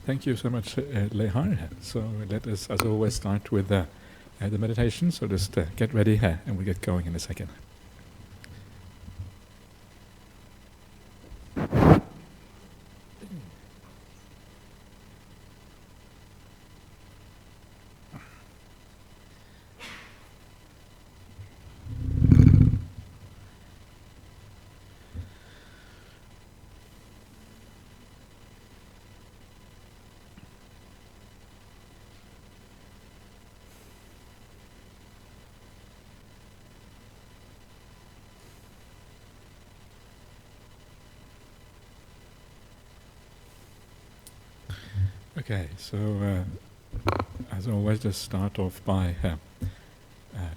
Thank you so much, Lehar. So let us, as always, start with the meditation. So just get ready here, and we'll get going in a second. Okay, so as always, just start off by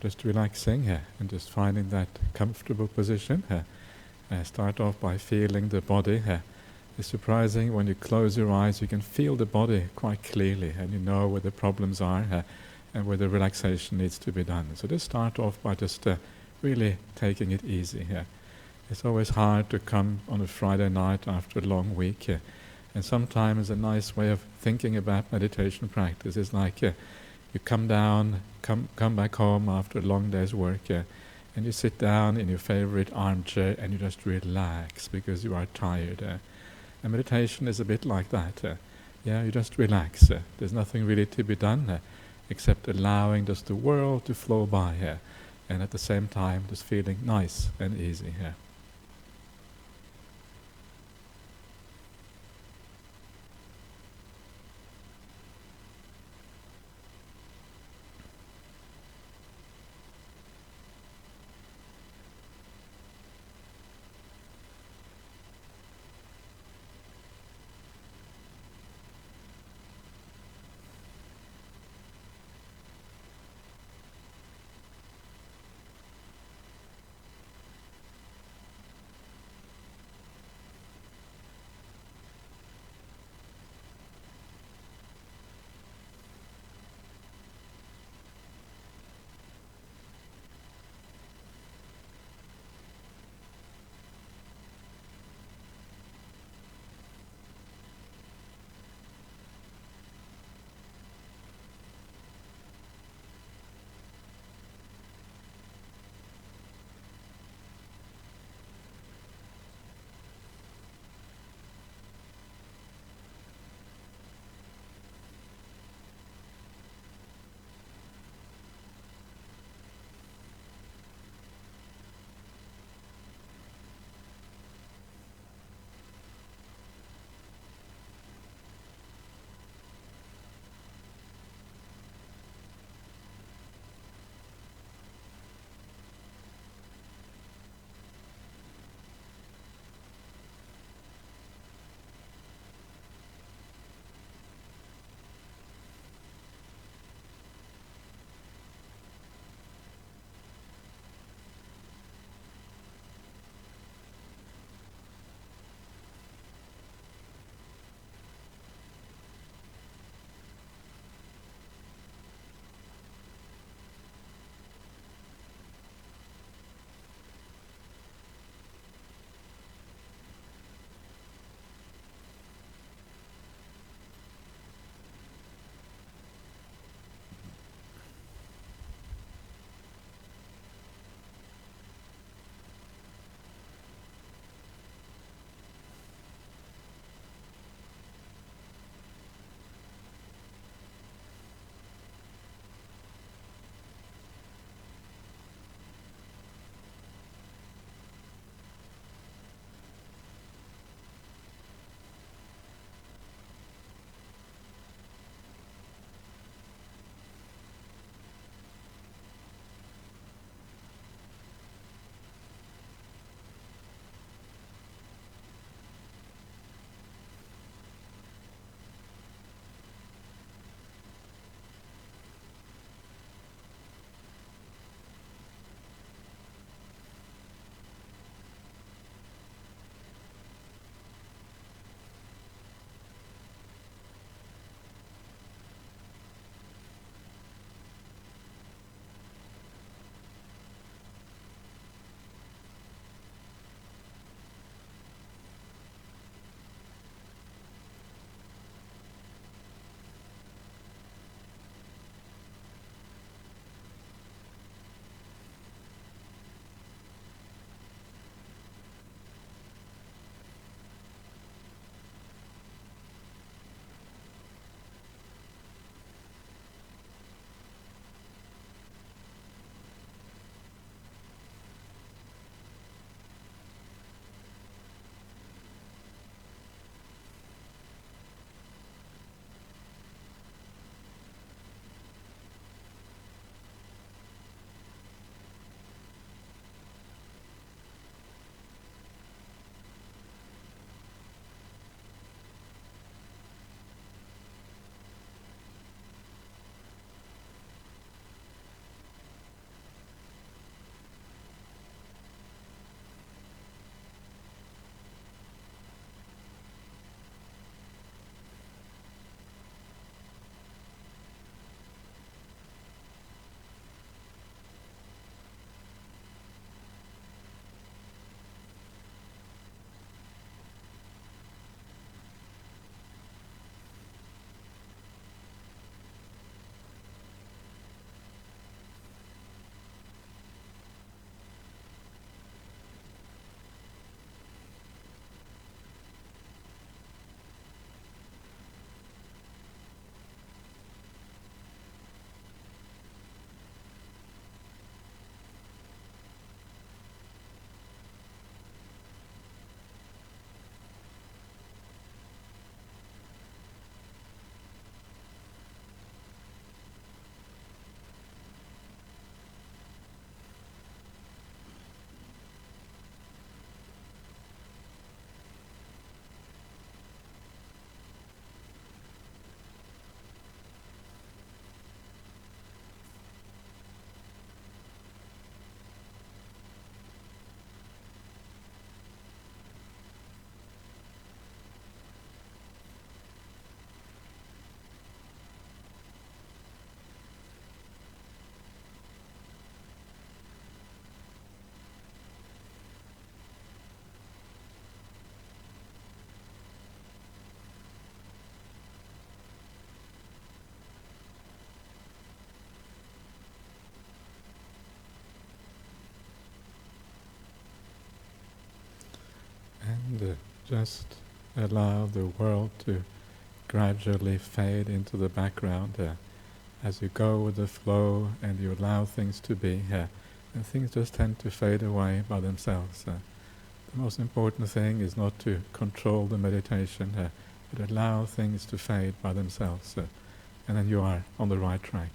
just relaxing and just finding that comfortable position. Start off by feeling the body. It's surprising when you close your eyes, you can feel the body quite clearly, and you know where the problems are and where the relaxation needs to be done. So just start off by just really taking it easy. It's always hard to come on a Friday night after a long week. And sometimes a nice way of thinking about meditation practice is like you come down, come back home after a long day's work, and you sit down in your favorite armchair and you just relax because you are tired. And meditation is a bit like that. You just relax. There's nothing really to be done except allowing just the world to flow by, and at the same time just feeling nice and easy. just allow the world to gradually fade into the background as you go with the flow and you allow things to be, and things just tend to fade away by themselves. The most important thing is not to control the meditation, but allow things to fade by themselves, and then you are on the right track.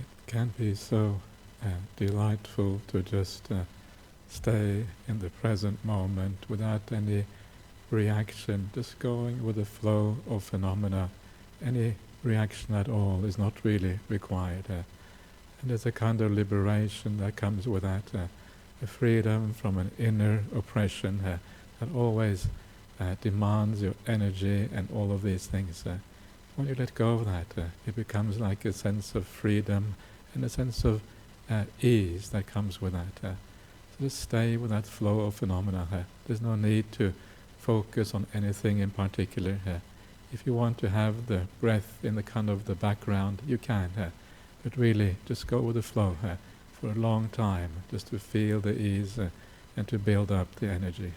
It can be so delightful to just stay in the present moment without any reaction, just going with the flow of phenomena. Any reaction at all is not really required. And there's a kind of liberation that comes with that, a freedom from an inner oppression that always demands your energy and all of these things. When you let go of that, it becomes like a sense of freedom and a sense of ease that comes with that. So just stay with that flow of phenomena. There's no need to focus on anything in particular. If you want to have the breath in the kind of the background, you can. But really, just go with the flow for a long time, just to feel the ease and to build up the energy.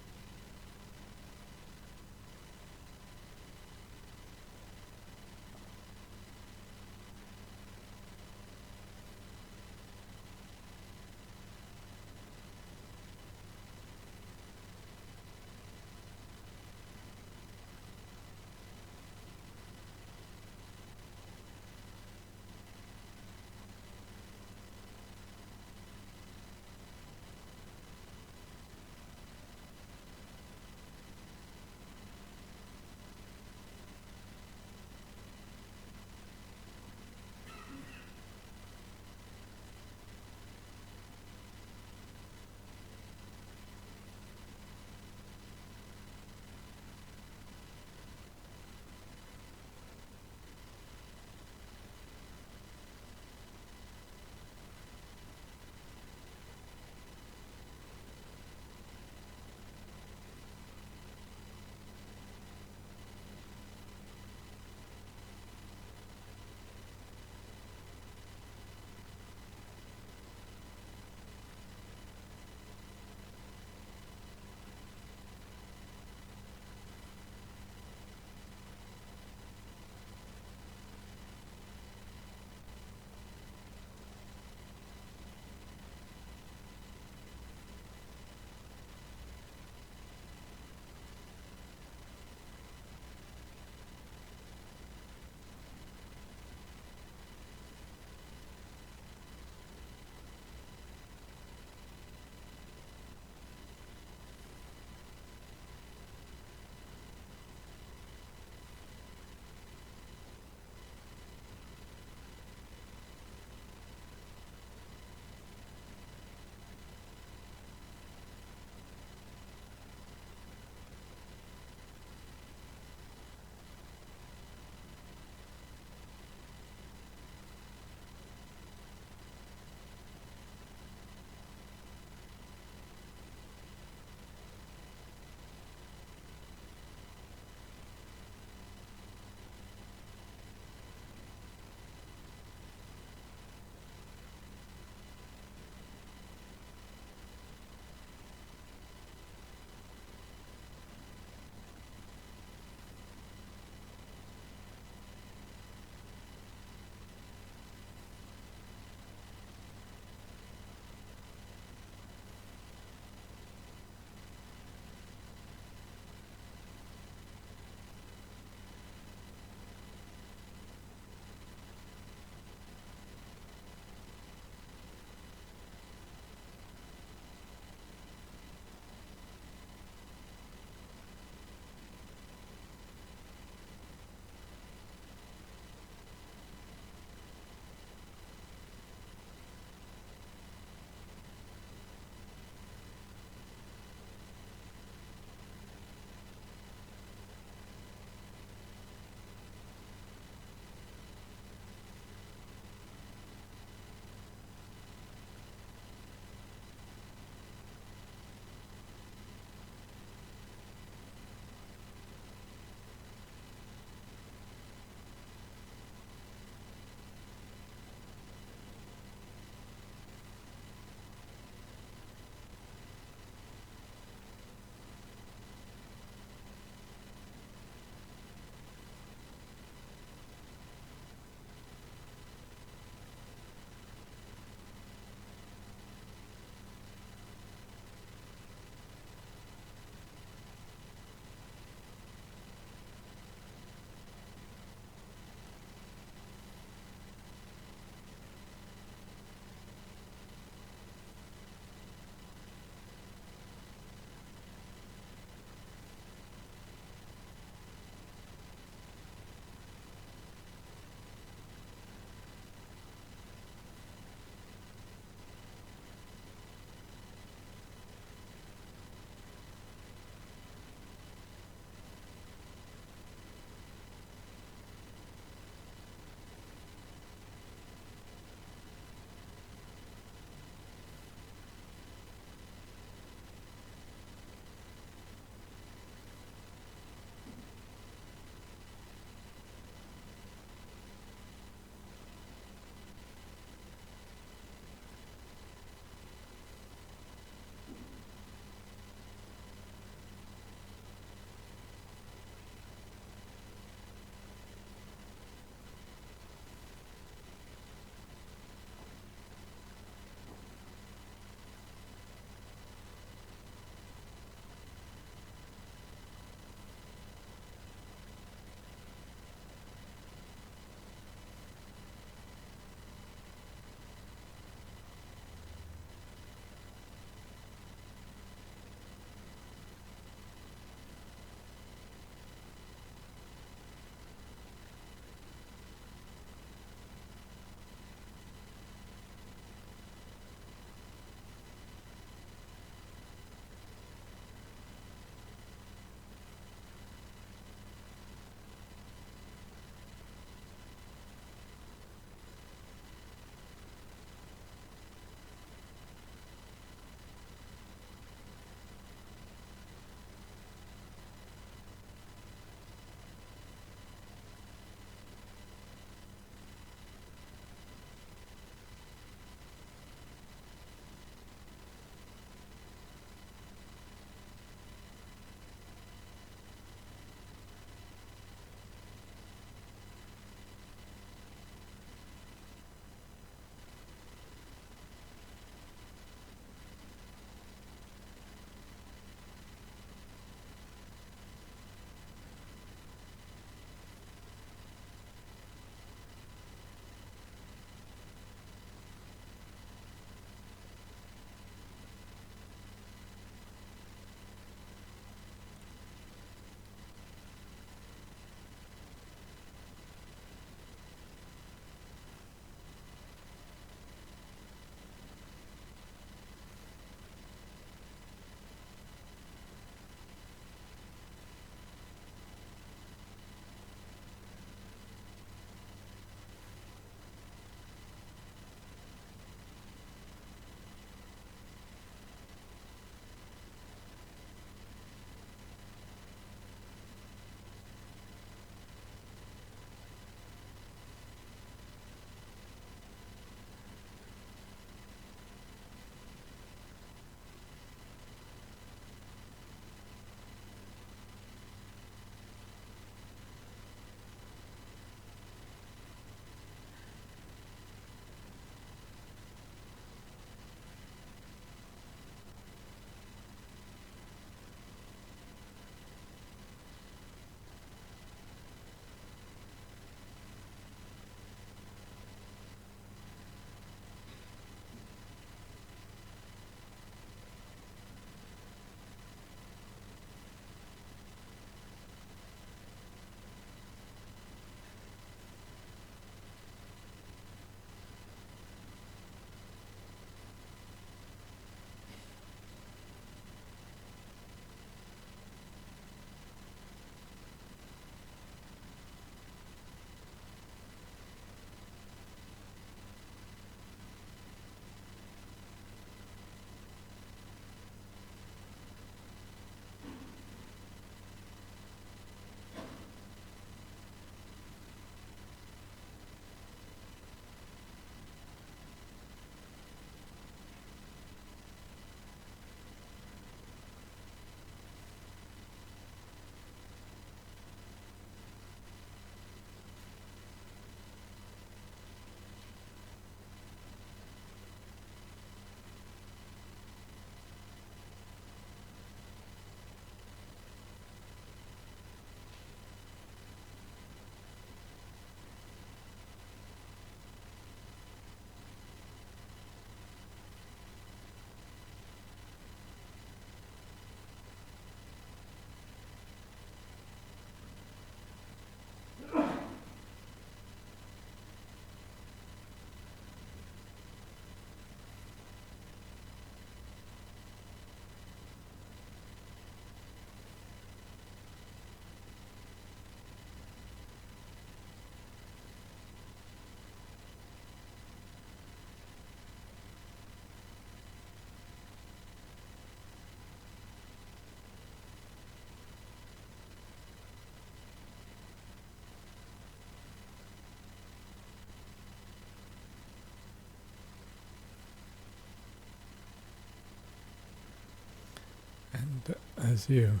And as you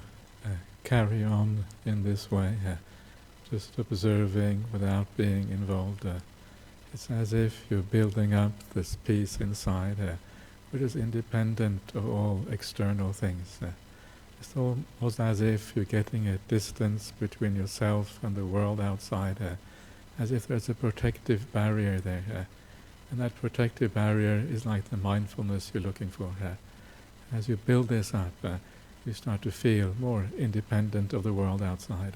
carry on in this way, just observing without being involved, it's as if you're building up this peace inside, which is independent of all external things. It's almost as if you're getting a distance between yourself and the world outside, as if there's a protective barrier there. And that protective barrier is like the mindfulness you're looking for. As you build this up, you start to feel more independent of the world outside.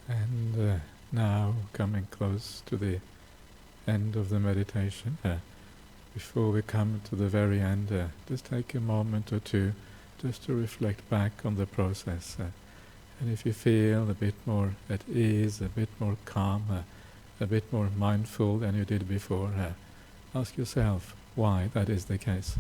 And now coming close to the end of the meditation, before we come to the very end, just take a moment or two just to reflect back on the process. And if you feel a bit more at ease, a bit more calm, a bit more mindful than you did before, ask yourself why that is the case.